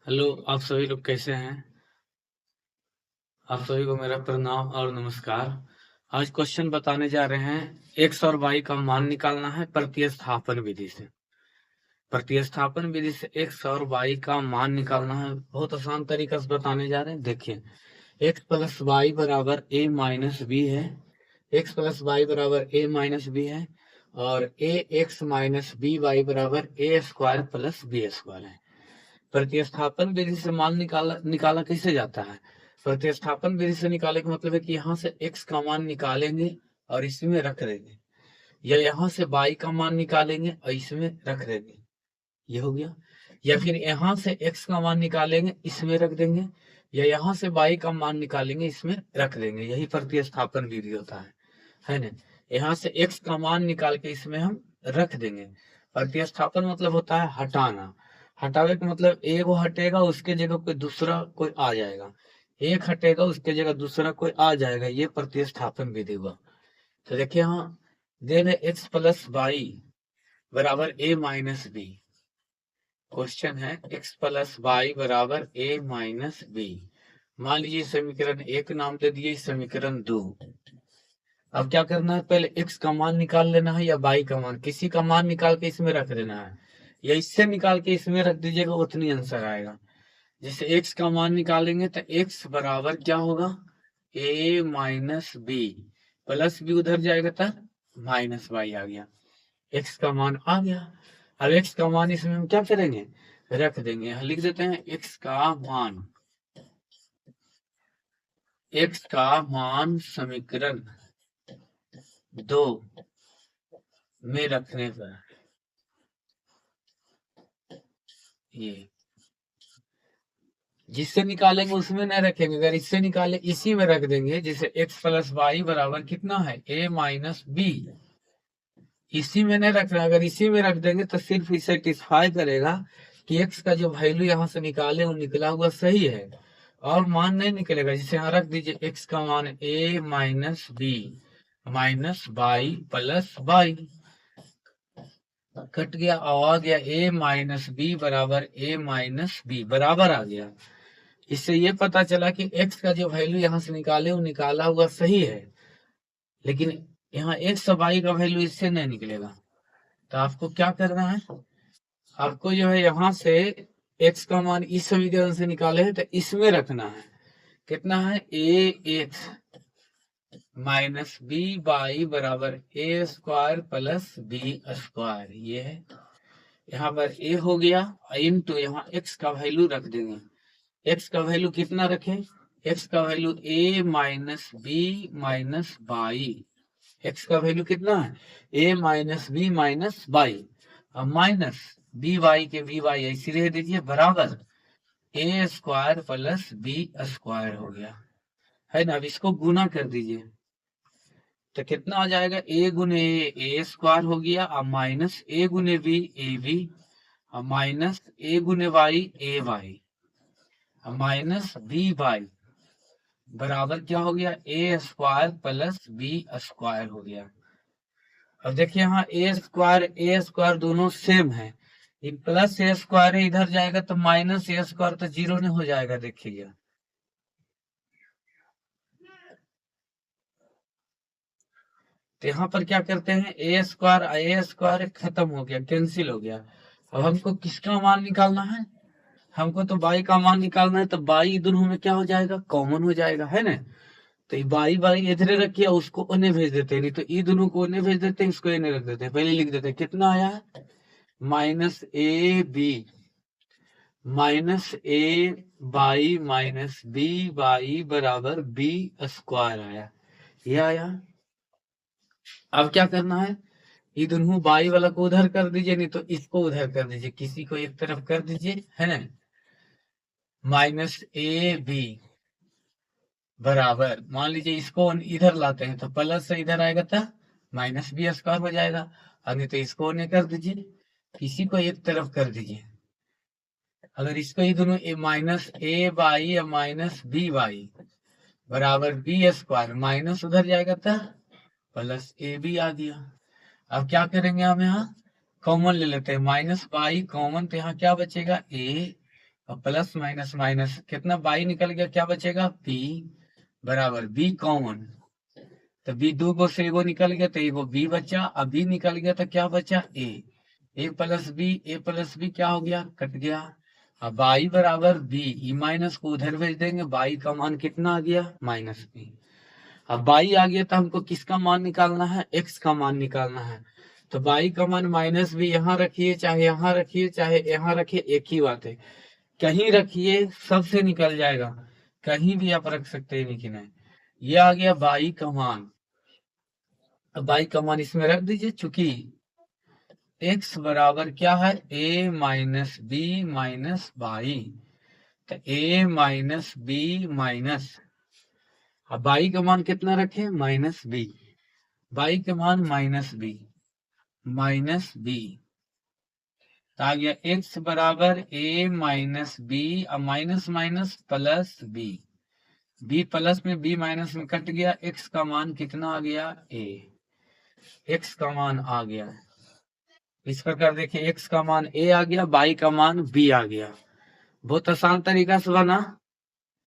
Hello, आप सभी लोग कैसे हैं? आप सभी को मेरा प्रणाम और नमस्कार। आज क्वेश्चन बताने जा रहे हैं, एक्स और वाई का मान निकालना है प्रतिस्थापन विधि से। प्रतिस्थापन विधि से एक्स और वाई का मान निकालना है, बहुत आसान तरीका से बताने जा रहे हैं। देखिए, एक्स प्लस वाई बराबर ए माइनस बी है। एक्स प्लस वाई बराबर ए माइनस बी है और ए एक्स माइनस बी वाई बराबर A square plus B square है। प्रतिस्थापन विधि से मान निकाला निकाला कैसे जाता है? प्रतिस्थापन विधि से निकाले का मतलब है कि यहाँ से x का मान निकालेंगे और इसमें रख देंगे, या यहाँ से y का मान निकालेंगे और इसमें रख देंगे, ये हो गया। या फिर यहाँ से x का मान निकालेंगे, इसमें रख देंगे, या यहाँ से y का मान निकालेंगे, इसमें रख देंगे। यही प्रतिस्थापन विधि होता है ना। यहाँ से x का मान निकाल के इसमें हम रख देंगे। प्रतिस्थापन मतलब होता है हटाना। हटावे का मतलब एक वो हटेगा, उसके जगह कोई दूसरा कोई आ जाएगा। एक हटेगा, उसके जगह दूसरा कोई आ जाएगा, ये प्रतिस्थापन विधि हुआ। तो देखिए, यहाँ दे रहे एक्स प्लस वाई बराबर ए माइनस बी। क्वेश्चन है एक्स प्लस वाई बराबर ए माइनस बी। मान लीजिए समीकरण एक नाम दे दिए, समीकरण दो। अब क्या करना है, पहले x का मान निकाल लेना है या y का मान, किसी का मान निकाल के इसमें रख देना है, या इससे निकाल के इसमें रख दीजिएगा, उतनी आंसर आएगा। जैसे x का मान निकालेंगे तो x बराबर क्या होगा, a minus B, plus B उधर जाएगा तो माइनस वाई आ गया। x का मान आ गया। अब x का मान इसमें हम क्या करेंगे, रख देंगे। यहाँ लिख देते हैं x का मान, x का मान समीकरण दो में रखने पर ये जिससे निकालेंगे उसमें नहीं रखेंगे, अगर इससे निकाले इसी में रख देंगे। जैसे x प्लस वाई बराबर कितना है, a माइनस बी, इसी में नहीं रखना। अगर इसी में रख देंगे तो सिर्फ इसे सेटिस्फाई करेगा कि x का जो वैल्यू यहाँ से निकाले वो निकला हुआ सही है, और मान नहीं निकलेगा। जैसे यहाँ रख दीजिए x का मान a minus B minus by plus by, cut गया और आ गया a माइनस बी बराबर a माइनस बी बराबर आ गया। इससे ये पता चला कि x का जो वैल्यू यहाँ से निकाले वो निकाला हुआ सही है, लेकिन यहाँ x और y का वैल्यू इससे नहीं निकलेगा। तो आपको क्या करना है, आपको जो है यहाँ से x का मान इस समीकरण से निकाले हैं तो इसमें रखना है। कितना है, a X minus B Y बराबर A square plus B square, ये है। यहाँ पर a हो गया, इंटू यहाँ x का वैल्यू रख देंगे। x का वैल्यू कितना रखें, x का value a minus B minus by. x का वैल्यू कितना है, a minus B minus by, अब माइनस बी वाई के बी वाई ऐसी रह दीजिए, बराबर a square plus B square हो गया, है ना। अब इसको गुना कर दीजिए तो कितना आ जाएगा, a गुने ए स्क्वायर हो गया, अब माइनस a गुने बी ए बी, अब माइनस a गुने वाई ए वाई, माइनस बी वाई बराबर क्या हो गया, ए स्क्वायर प्लस बी स्क्वायर हो गया। अब देखिए यहाँ ए स्क्वायर दोनों सेम है, ये प्लस ए स्क्वायर है, इधर जाएगा तो माइनस ए स्क्वायर, तो जीरो नहीं हो जाएगा। देखिए तो यहाँ पर क्या करते हैं, ए स्क्वायर खत्म हो गया, कैंसिल हो गया। अब हमको किसका मान निकालना है, हमको तो बाई का मान निकालना है। तो बाई दोनों में क्या हो जाएगा, कॉमन हो जाएगा, है ना। तो ये बाई बाई इधर रखिए, उसको उन्हें भेज देते हैं, नहीं तो ये दोनों को उन्हें भेज देते हैं, इसको इन्हें रख देते हैं। पहले लिख देते हैं कितना आया, minus A B minus A by minus B by बराबर बी स्क्वायर आया, ये आया। अब क्या करना है, ये दोनों बाई वाला को उधर कर दीजिए, नहीं तो इसको उधर कर दीजिए, किसी को एक तरफ कर दीजिए, है ना। माइनस ए बी बराबर, मान लीजिए इसको इधर लाते हैं तो प्लस से इधर आएगा तो माइनस बी स्क्वायर हो जाएगा, और नहीं तो इसको उन्हें कर दीजिए, किसी को एक तरफ कर दीजिए। अगर इसको ही दोनों माइनस ए बाई या माइनस बी बाई बराबर बी स्क्वायर, माइनस उधर जाएगा तो प्लस ए बी आ गया। अब क्या करेंगे, हम यहाँ कॉमन ले लेते हैं, माइनस बाई कॉमन, तो यहाँ क्या बचेगा, ए और प्लस माइनस माइनस कितना बाई निकल गया, क्या बचेगा बी बराबर बी कॉमन, तो बी दो को से एगो निकल गया तो एगो बी बचा, अब बी निकल गया तो क्या बचा ए प्लस बी क्या हो गया कट गया। अब बाई बराबर बी, ई माइनस को उधर भेज देंगे, बाई का मान कितना आ गया माइनस बी। अब बाई आ गया तो हमको किसका मान निकालना है, एक्स का मान निकालना है। तो बाई का मान माइनस बी यहाँ रखिए चाहे यहाँ रखिए चाहे यहाँ रखिए एक ही बात है, कहीं रखिए सबसे निकल जाएगा, कहीं भी आप रख सकते हैं लेकिन है। ये आ गया बाई का मान। अब बाई का मान इसमें रख दीजिए, चूंकि x बराबर क्या है a minus B minus by, तो a माइनस बी माइनस, अब बाई का मान कितना रखे माइनस बी, बाई का मान माइनस बी तो आ गया x बराबर a माइनस बी, अब minus minus plus B, B plus में बी माइनस में कट गया, x का मान कितना आ गया a, x का मान आ गया। इस प्रकार देखिए x का मान a आ गया, बाई का मान b आ गया। बहुत आसान तरीका से बना।